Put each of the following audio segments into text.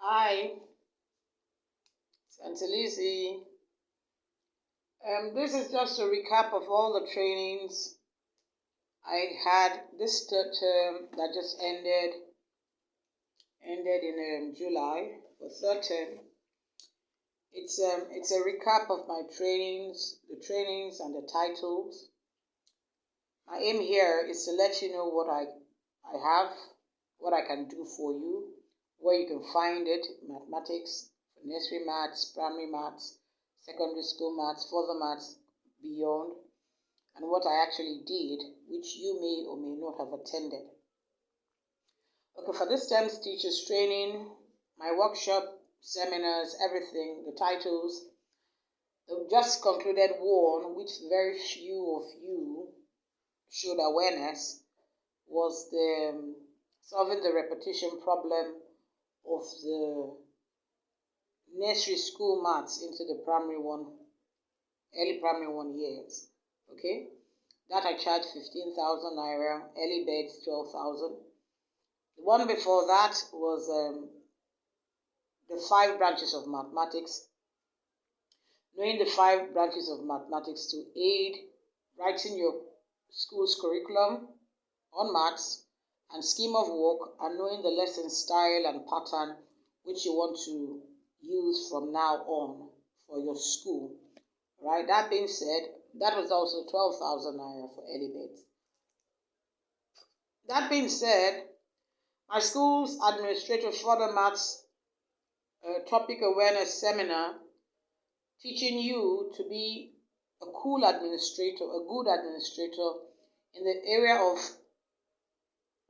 Hi, it's Auntie Lizzie. This is just a recap of all the trainings I had this term that just ended in July for third term. It's a recap of my trainings, the trainings and the titles. My aim here is to let you know what I have, what I can do for you, where you can find it, mathematics, nursery maths, primary maths, secondary school maths, further maths, beyond, and what I actually did, which you may or may not have attended. Okay, for this term's teachers training, my workshop, seminars, everything, the titles, the just concluded one, which very few of you showed awareness, was the solving the repetition problem of the nursery school maths into the early primary 1 years. Okay, that I charged 15,000 naira, early beds 12,000. The one before that was the 5 branches of mathematics, knowing the 5 branches of mathematics to aid writing your school's curriculum on maths and scheme of work, and knowing the lesson style and pattern which you want to use from now on for your school. Right, that being said, that was also 12,000 naira for early beds. That being said, my school's administrative further maths topic awareness seminar, teaching you to be a cool administrator, a good administrator in the area of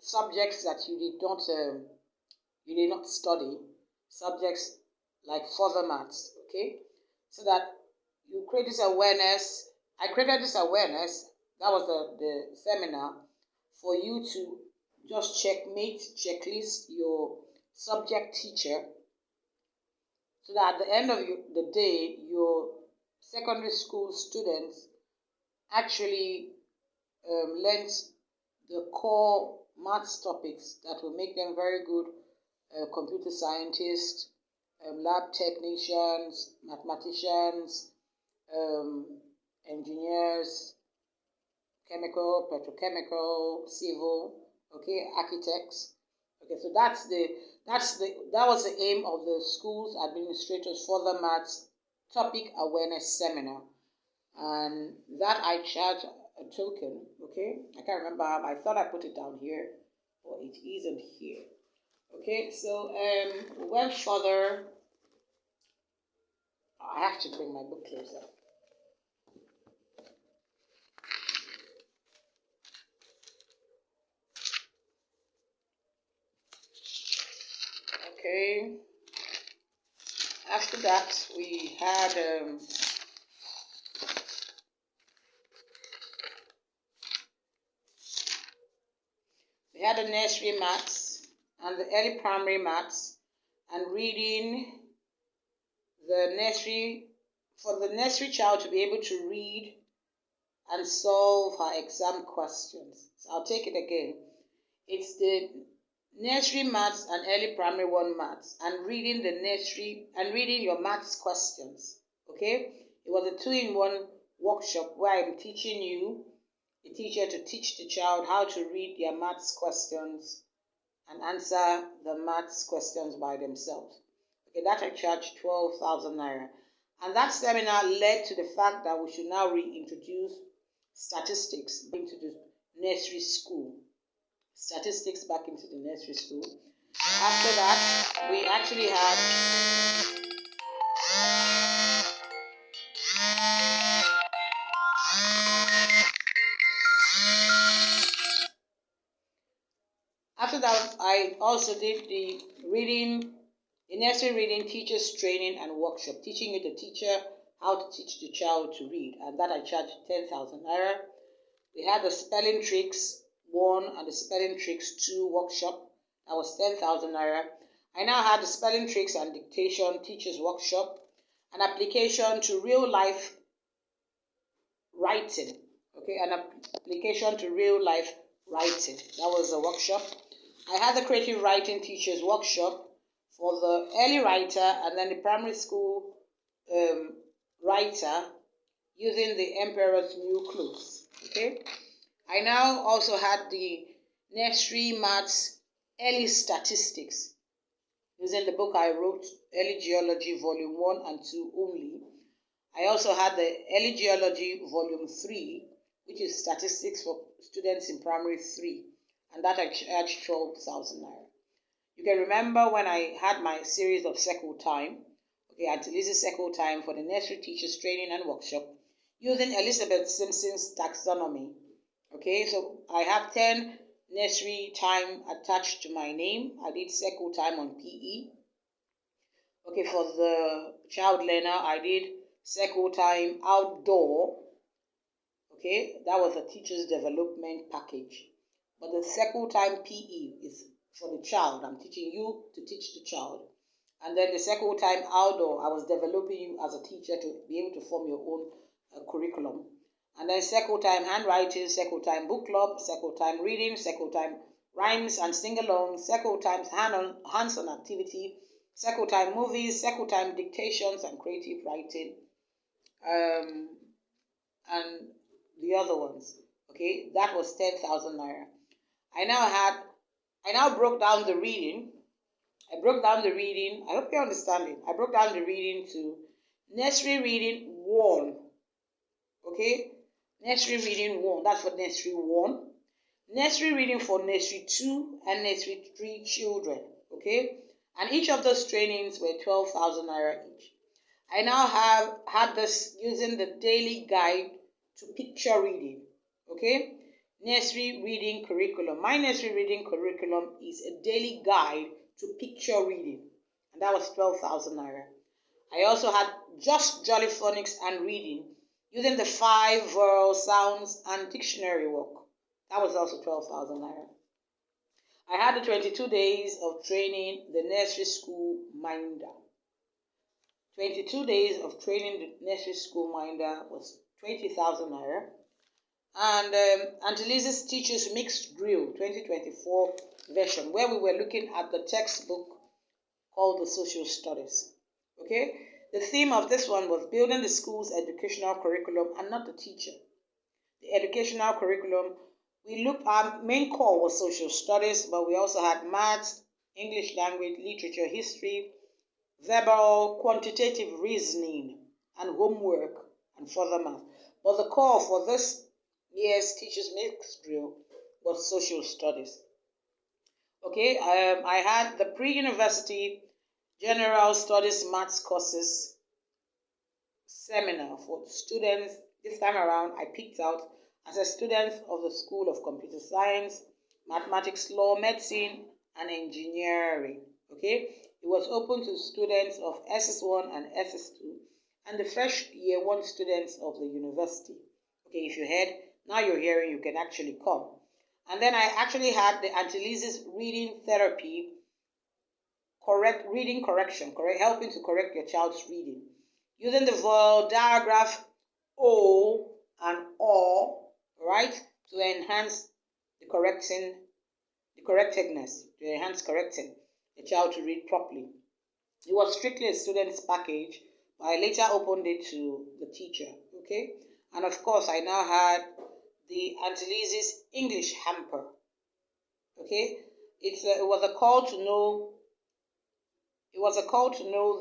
subjects that you did not study, subjects like further maths, okay? So that you create this awareness. I created this awareness, that was the seminar, for you to just checklist your subject teacher, so that at the end of the day, your secondary school students actually learned the core maths topics that will make them very good computer scientists, lab technicians, mathematicians, engineers, chemical, petrochemical, civil, okay, architects. Okay, so that was the aim of the school's administrators further maths topic awareness seminar, and that I charge a token. Okay, I can't remember how. I thought I put it down here, but it isn't here. Okay, so we went further. I have to bring my book closer. Okay. After that, we had the nursery maths and the early primary maths, and reading the nursery, for the nursery child to be able to read and solve her exam questions. So I'll take it again. It's the nursery maths and early primary 1 maths, and reading the nursery and reading your maths questions. Okay, it was a 2-in-1 workshop where I'm teaching you, the teacher, to teach the child how to read their maths questions and answer the maths questions by themselves. Okay, that I charged 12,000 naira. And that seminar led to the fact that we should now reintroduce statistics into the nursery school. Statistics back into the nursery school. After that, we actually had after that, I also did the nursery reading teachers training and workshop, teaching you the teacher how to teach the child to read, and that I charged 10,000 naira. We had the spelling tricks 1 and the spelling tricks 2 workshop, that was 10,000 naira. I now had the spelling tricks and dictation teachers workshop, an application to real life writing, okay, an application to real life writing. That was the workshop. I had the creative writing teachers workshop for the early writer and then the primary school writer using the Emperor's New Clothes. Okay. I now also had the nursery maths early statistics using the book I wrote, Early Geology Volume 1 and 2 only. I also had the Early Geology Volume 3, which is statistics for students in primary 3, and that I charged 12,000 naira. You can remember when I had my series of Circle Time, okay, Auntie Lizzie's Circle Time for the nursery teachers training and workshop, using Elizabeth Simpson's taxonomy. Okay, so I have 10 nursery time attached to my name. I did Circle Time on PE. Okay, for the child learner, I did Circle Time outdoor. Okay, that was a teacher's development package. But the Circle Time PE is for the child. I'm teaching you to teach the child. And then the Circle Time outdoor, I was developing you as a teacher to be able to form your own curriculum. And then Circle Time handwriting, Circle Time book club, Circle Time reading, Circle Time rhymes and sing-along, Circle Time hands-on activity, Circle Time movies, Circle Time dictations and creative writing, and the other ones. Okay, that was 10,000 naira. I now broke down the reading. I hope you understand it. I broke down the reading to nursery reading 1. Okay, nursery reading 1. That's for nursery 1. Nursery reading for nursery 2 and nursery 3 children. Okay, and each of those trainings were 12,000 naira each. I now had this using the daily guide to picture reading. Okay, nursery reading curriculum. My nursery reading curriculum is a daily guide to picture reading, and that was 12,000 naira. I also had just Jolly Phonics and reading using the 5 vowel sounds and dictionary work. That was also 12,000 naira. I had the 22 days of training the nursery school minder. 22 days of training the nursery school minder was 20,000 naira. And Auntie Lizzie's Teachers Mixed Drill 2024 version, where we were looking at the textbook called the Social Studies. Okay, the theme of this one was building the school's educational curriculum and not the teacher. The educational curriculum, our main core was social studies, but we also had maths, English language, literature, history, verbal, quantitative reasoning, and homework, and further math. But the core for this year's Teachers Mixed Drill was social studies. Okay, I had the pre-university general studies maths courses seminar for students. This time around, I picked out as a student of the School of Computer Science, Mathematics, Law, Medicine, and Engineering. Okay, it was open to students of SS1 and SS2 and the fresh year 1 students of the university. Okay, if you heard, now you're hearing, you can actually come. And then I actually had the Auntie Lizzie's reading therapy, reading correction, helping to correct your child's reading, using the vowel digraph O and O, right, to enhance the correctness, to enhance correcting the child to read properly. It was strictly a student's package, but I later opened it to the teacher. Okay, and of course I now had the Auntie Lizzie's English hamper. Okay, it was a call to know. It was a call to know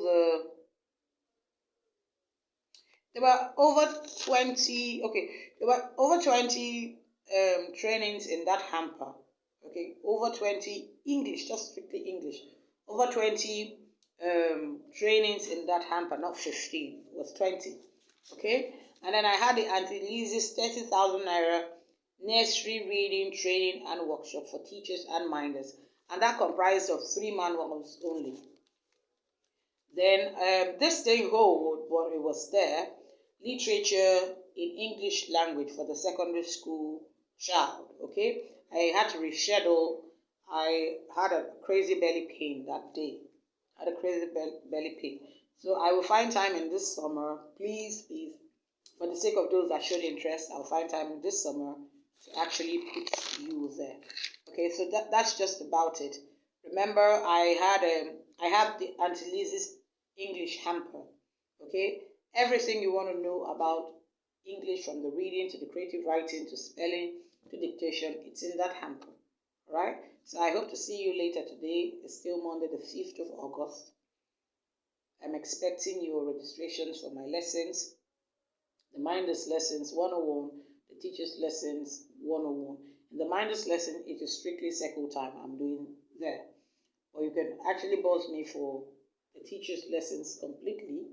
there were over 20. Okay, there were over 20 trainings in that hamper. Okay, over 20 English, just strictly English. Over 20 trainings in that hamper, not 15. It was 20. Okay, and then I had the Auntie Lizzie's 30,000 naira nursery reading training and workshop for teachers and minders, and that comprised of 3 manuals only. Then this didn't hold, but it was there. Literature in English language for the secondary school child. Okay, I had to reschedule. I had a crazy belly pain that day. Belly pain. So I will find time in this summer, please, for the sake of those that showed interest, I'll find time in this summer to actually put you there. Okay, so that's just about it. Remember, I have the Auntie Lizzie's English hamper. Okay, everything you want to know about English, from the reading to the creative writing to spelling to dictation, it's in that hamper. All right. So I hope to see you later today. It's still Monday, the 5th of August. I'm expecting your registrations for my lessons, the Minders Lessons 101, the Teachers Lessons 101. In the Minders lesson, it is strictly circle time I'm doing there. Or you can actually buzz me for the Teachers Lessons completely.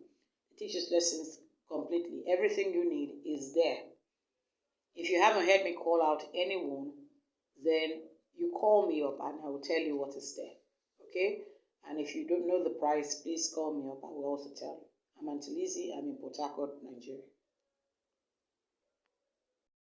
The Teachers Lessons completely. Everything you need is there. If you haven't heard me call out anyone, then you call me up and I will tell you what is there. Okay? And if you don't know the price, please call me up. I will also tell you. I'm Auntie Lizzie. I'm in Port Harcourt, Nigeria.